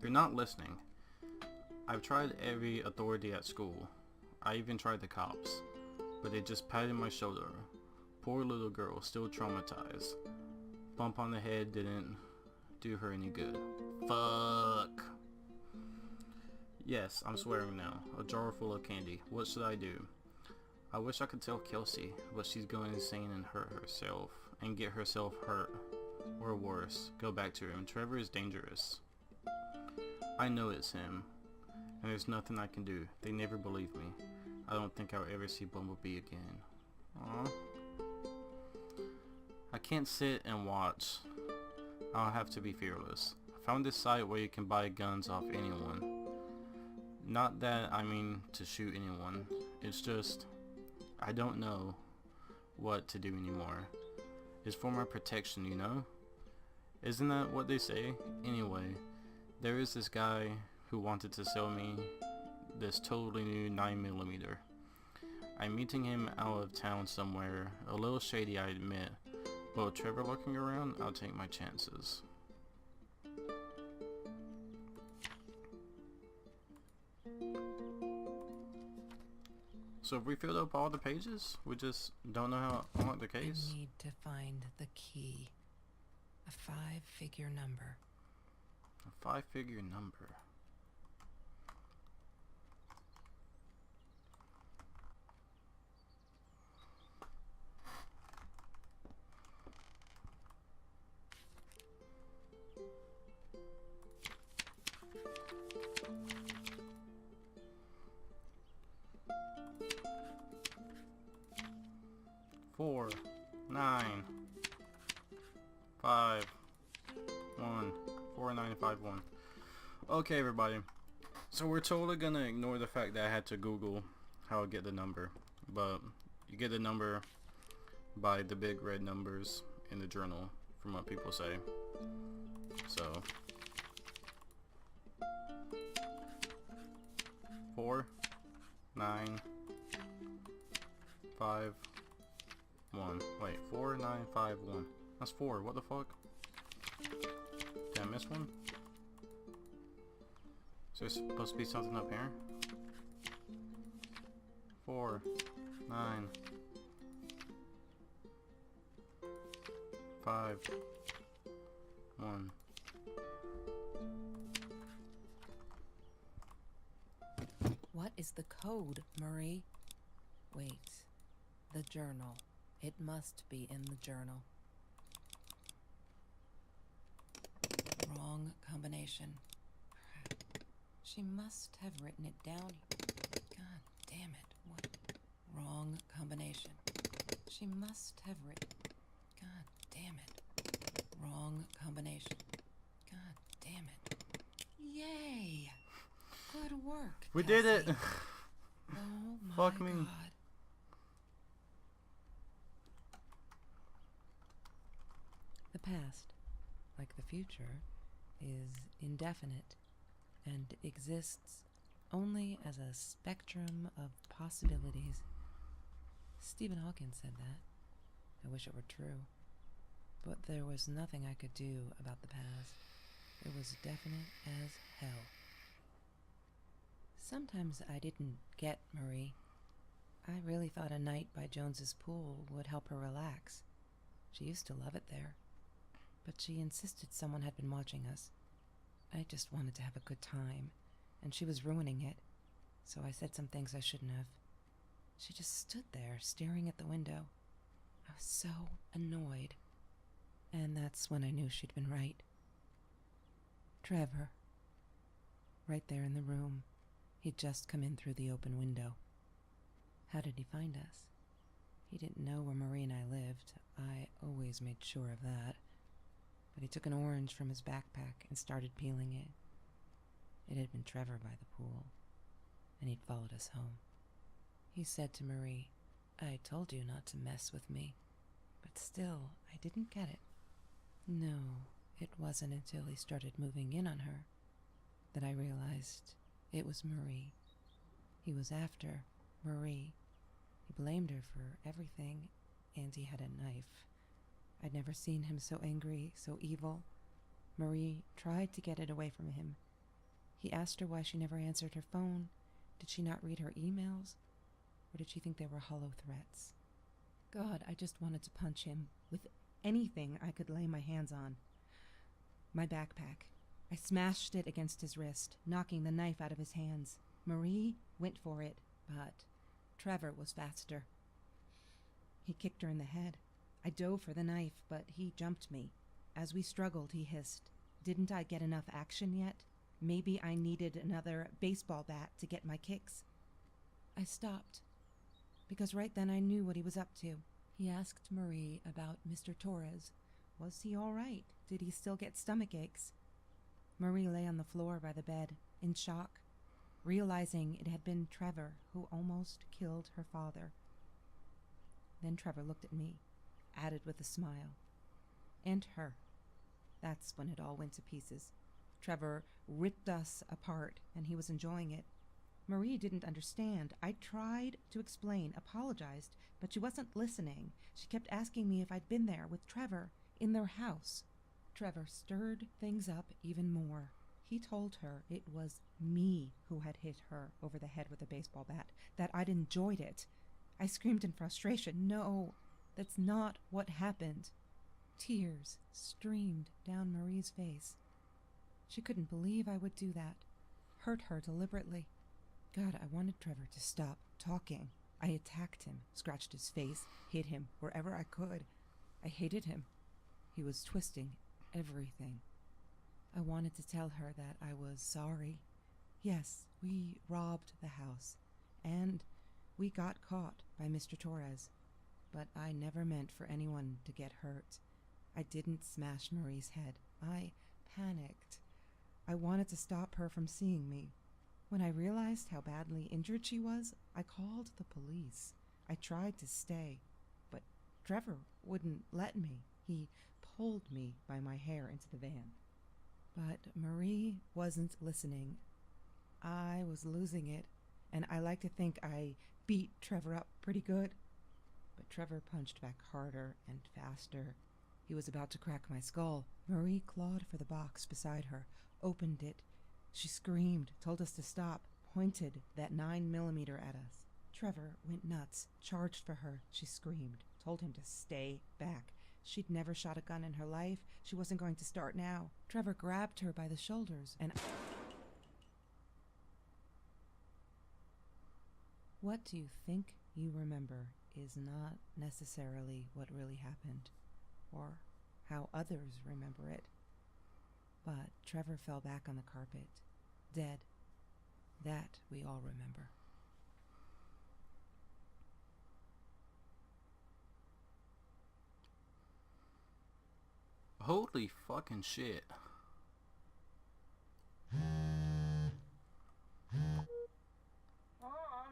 They're not listening. I've tried every authority at school. I even tried the cops. But they just patted my shoulder. Poor little girl, still traumatized. Bump on the head didn't do her any good. Fuck. Yes, I'm swearing now. A jar full of candy. What should I do? I wish I could tell Kelsey, but she's going insane and hurt herself and get herself hurt. or worse, go back to him. Trevor is dangerous. I know it's him, and there's nothing I can do. They never believe me. I don't think I'll ever see Bumblebee again. Aww. I can't sit and watch. I'll have to be fearless. I found this site where you can buy guns off anyone. Not that I mean to shoot anyone. It's just, I don't know what to do anymore. It's for my protection, you know? Isn't that what they say? Anyway, there is this guy who wanted to sell me this totally new 9mm. I'm meeting him out of town somewhere, a little shady I admit, but with Trevor looking around, I'll take my chances. So have we filled up all the pages? We just don't know how to unlock the case? I need to find the key. A 5-figure number. A 5-figure number. Four, 9, 5, 1, 4, 9, 5, 1. Okay, everybody. So we're totally gonna ignore the fact that I had to Google how to get the number, but you get the number by the big red numbers in the journal, from what people say. So 4, 9, 5, 1. Wait, 4, 9, 5, 1. That's 4. What the fuck? Did I miss one? Is there supposed to be something up here? 4, 9, 5, 1. What is the code, Marie? Wait. The journal. It must be in the journal. Wrong combination. Crap. She must have written it down. God damn it. What? Wrong combination. She must have written... God damn it. Wrong combination. God damn it. Yay! Good work, We did it! Cassie. Oh my Fuck me. God. The past, like the future, is indefinite and exists only as a spectrum of possibilities. Stephen Hawking said that. I wish it were true. But there was nothing I could do about the past. It was definite as hell. Sometimes I didn't get Marie. I really thought a night by Jones's pool would help her relax. She used to love it there. But she insisted someone had been watching us. I just wanted to have a good time, and she was ruining it, so I said some things I shouldn't have. She just stood there, staring at the window. I was so annoyed. And that's when I knew she'd been right. Trevor. Right there in the room. He'd just come in through the open window. How did he find us? He didn't know where Marie and I lived. I always made sure of that. But he took an orange from his backpack and started peeling it. It had been Trevor by the pool, and he'd followed us home. He said to Marie, "I told you not to mess with me." But still, I didn't get it. No, it wasn't until he started moving in on her that I realized it was Marie. He was after Marie. He blamed her for everything, and he had a knife. I'd never seen him so angry, so evil. Marie tried to get it away from him. He asked her why she never answered her phone. Did she not read her emails? Or did she think they were hollow threats? God, I just wanted to punch him with anything I could lay my hands on. My backpack. I smashed it against his wrist, knocking the knife out of his hands. Marie went for it, but Trevor was faster. He kicked her in the head. I dove for the knife, but he jumped me. As we struggled, he hissed, "Didn't I get enough action yet? Maybe I needed another baseball bat to get my kicks." I stopped, because right then I knew what he was up to. He asked Marie about Mr. Torres. Was he all right? Did he still get stomach aches? Marie lay on the floor by the bed, in shock, realizing it had been Trevor who almost killed her father. Then Trevor looked at me, added with a smile. And her. That's when it all went to pieces. Trevor ripped us apart, and he was enjoying it. Marie didn't understand. I tried to explain, apologized, but she wasn't listening. She kept asking me if I'd been there with Trevor, in their house. Trevor stirred things up even more. He told her it was me who had hit her over the head with a baseball bat, that I'd enjoyed it. I screamed in frustration, "No, that's not what happened." Tears streamed down Marie's face. She couldn't believe I would do that, hurt her deliberately. God, I wanted Trevor to stop talking. I attacked him, scratched his face, hit him wherever I could. I hated him. He was twisting everything. I wanted to tell her that I was sorry. Yes, we robbed the house, and we got caught by Mr. Torres, but I never meant for anyone to get hurt. I didn't smash Marie's head. I panicked. I wanted to stop her from seeing me. When I realized how badly injured she was, I called the police. I tried to stay, but Trevor wouldn't let me. He pulled me by my hair into the van. But Marie wasn't listening. I was losing it, and I like to think I beat Trevor up pretty good. But Trevor punched back harder and faster. He was about to crack my skull. Marie clawed for the box beside her, opened it. She screamed, told us to stop, pointed that 9mm at us. Trevor went nuts, charged for her. She screamed, told him to stay back. She'd never shot a gun in her life. She wasn't going to start now. Trevor grabbed her by the shoulders and... What you think you remember is not necessarily what really happened, or how others remember it. But Trevor fell back on the carpet, dead. That we all remember. Holy fucking shit. Mom,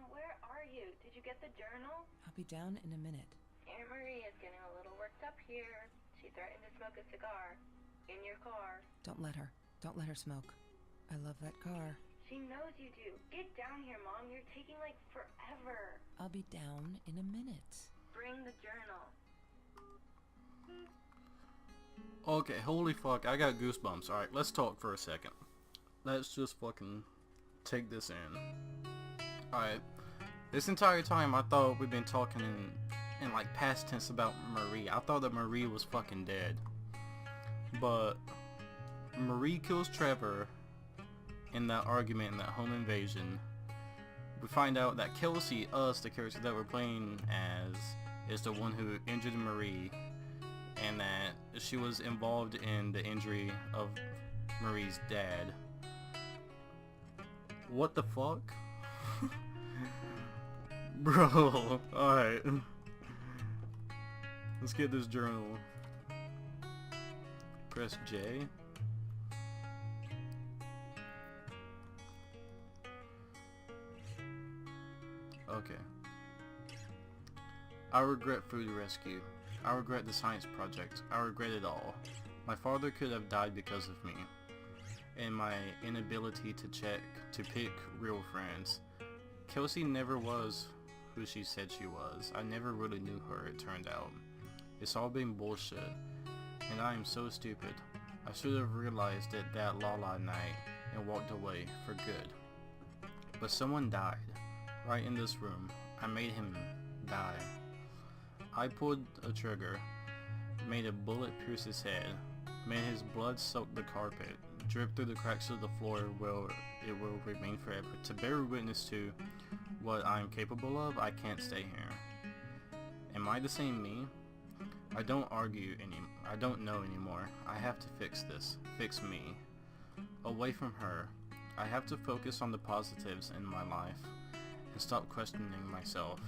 where are you? Did you get the journal? I'll be down in a minute. Aunt Marie is getting a little worked up here. She threatened to smoke a cigar. In your car. Don't let her. Don't let her smoke. I love that car. She knows you do. Get down here, Mom. You're taking like forever. I'll be down in a minute. Bring the journal. Okay, holy fuck, I got goosebumps. Alright, let's talk for a second. Let's just fucking take this in. Alright, this entire time I thought we've been talking in like past tense about Marie. I thought that Marie was fucking dead. But Marie kills Trevor in that argument, in that home invasion. We find out that Kelsey, us, the character that we're playing as, is the one who injured Marie, and that she was involved in the injury of Marie's dad. What the fuck? Bro, alright. Let's get this journal. Press J. Okay. I regret food rescue. I regret the science project. I regret it all. My father could have died because of me, and my inability to pick real friends. Kelsey never was who she said she was. I never really knew her, it turned out. It's all been bullshit, and I am so stupid. I should have realized it that Lala night and walked away for good. But someone died, right in this room. I made him die. I pulled a trigger, made a bullet pierce his head, made his blood soak the carpet, drip through the cracks of the floor where it will remain forever. To bear witness to what I am capable of, I can't stay here. Am I the same me? I don't argue I don't know anymore. I have to fix this. Fix me. Away from her. I have to focus on the positives in my life and stop questioning myself.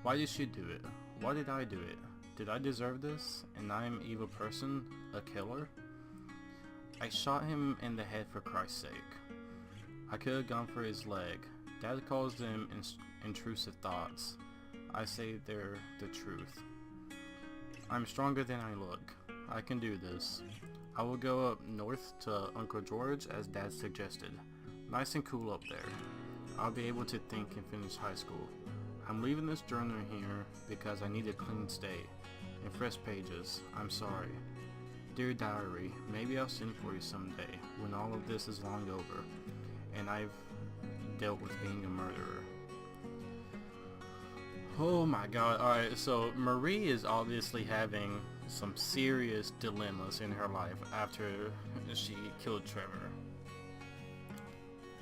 Why did she do it? Why did I do it? Did I deserve this? And I am an evil person? A killer? I shot him in the head for Christ's sake. I could have gone for his leg. Dad calls them intrusive thoughts. I say they're the truth. I'm stronger than I look. I can do this. I will go up north to Uncle George as Dad suggested. Nice and cool up there. I'll be able to think and finish high school. I'm leaving this journal here because I need a clean slate and fresh pages. I'm sorry. Dear diary, maybe I'll send for you someday when all of this is long over and I've dealt with being a murderer. Oh my god. Alright, so Marie is obviously having some serious dilemmas in her life after she killed Trevor.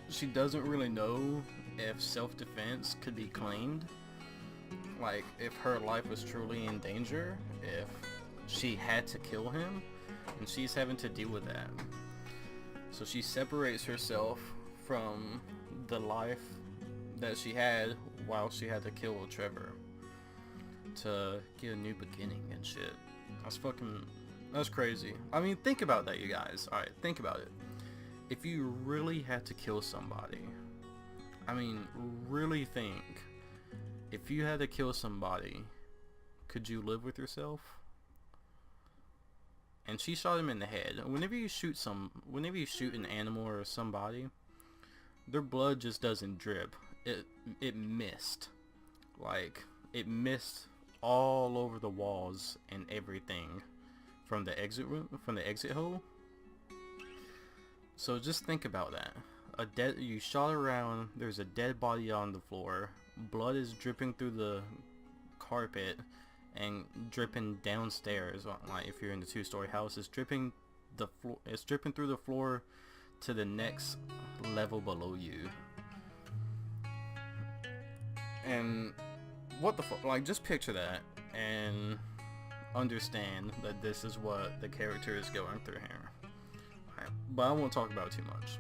She doesn't really know if self-defense could be claimed. Like, if her life was truly in danger, if she had to kill him, and she's having to deal with that. So she separates herself from the life that she had while she had to kill Trevor to get a new beginning and shit. That's crazy. I mean, think about that, you guys. Alright, think about it. If you really had to kill somebody, I mean, really think. If you had to kill somebody, could you live with yourself? And she shot him in the head. Whenever you shoot an animal or somebody, their blood just doesn't drip. It missed. Like, it missed all over the walls and everything from the exit room, from the exit hole. So just think about that. You shot around, there's a dead body on the floor, blood is dripping through the carpet and dripping downstairs. Like if you're in the two-story house, it's dripping through the floor to the next level below you. And what the fuck, like, just picture that and understand that this is what the character is going through here. Right, but I won't talk about it too much.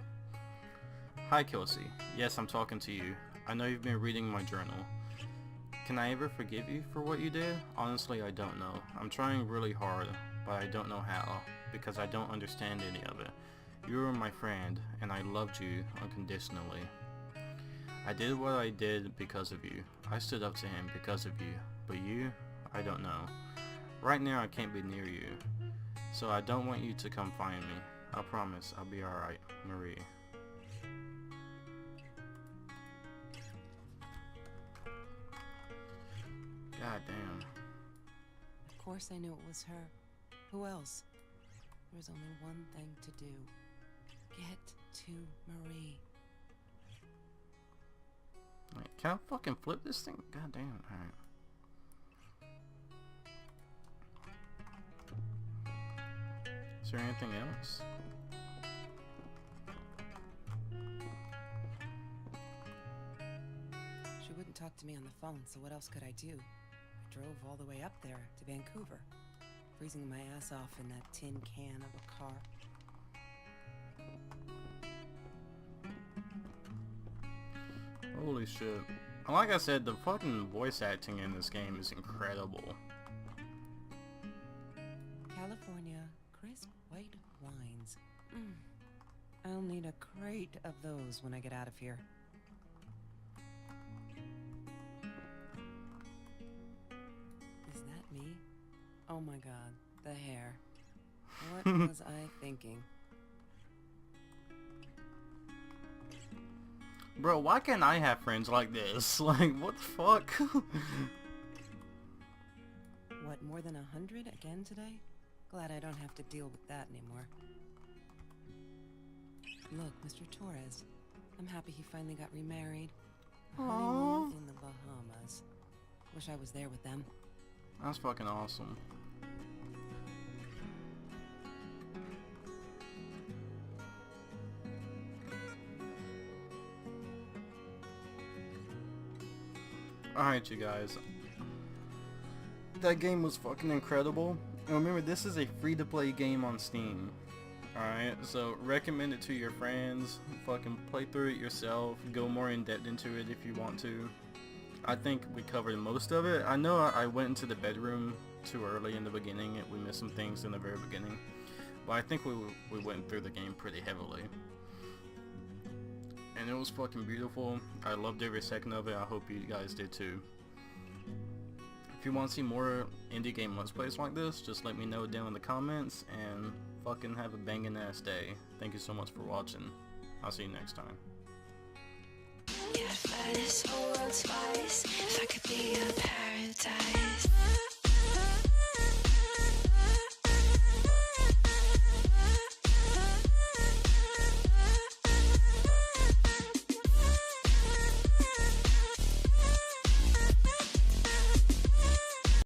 Hi Kelsey, yes, I'm talking to you. I know you've been reading my journal. Can I ever forgive you for what you did? Honestly, I don't know. I'm trying really hard, but I don't know how, because I don't understand any of it. You were my friend, and I loved you unconditionally. I did what I did because of you. I stood up to him because of you. But you? I don't know. Right now I can't be near you. So I don't want you to come find me. I promise I'll be alright. Marie. God damn. Of course I knew it was her. Who else? There was only one thing to do. Get to Marie. Wait, can I fucking flip this thing? God damn. Alright. Is there anything else? She wouldn't talk to me on the phone, so what else could I do? I drove all the way up there to Vancouver, freezing my ass off in that tin can of a car. Holy shit. Like I said, the fucking voice acting in this game is incredible. California crisp white wines. I'll need a crate of those when I get out of here. Is that me? Oh my god, the hair. What was I thinking? Bro, why can't I have friends like this? Like, what the fuck? What, more than 100 again today? Glad I don't have to deal with that anymore. Look, Mr. Torres. I'm happy he finally got remarried. A honeymoon in the Bahamas. Wish I was there with them. That's fucking awesome. Alright, you guys. That game was fucking incredible. And remember, this is a free-to-play game on Steam. Alright, so recommend it to your friends. Fucking play through it yourself. Go more in depth into it if you want to. I think we covered most of it. I know I went into the bedroom too early in the beginning. We missed some things in the very beginning. But I think we went through the game pretty heavily. And it was fucking beautiful. I loved every second of it. I hope you guys did too. If you want to see more indie game let's plays like this, just let me know down in the comments, and fucking have a banging ass day. Thank you so much for watching. I'll see you next time. Yeah, I'd fly this whole world twice if I could be your paradise.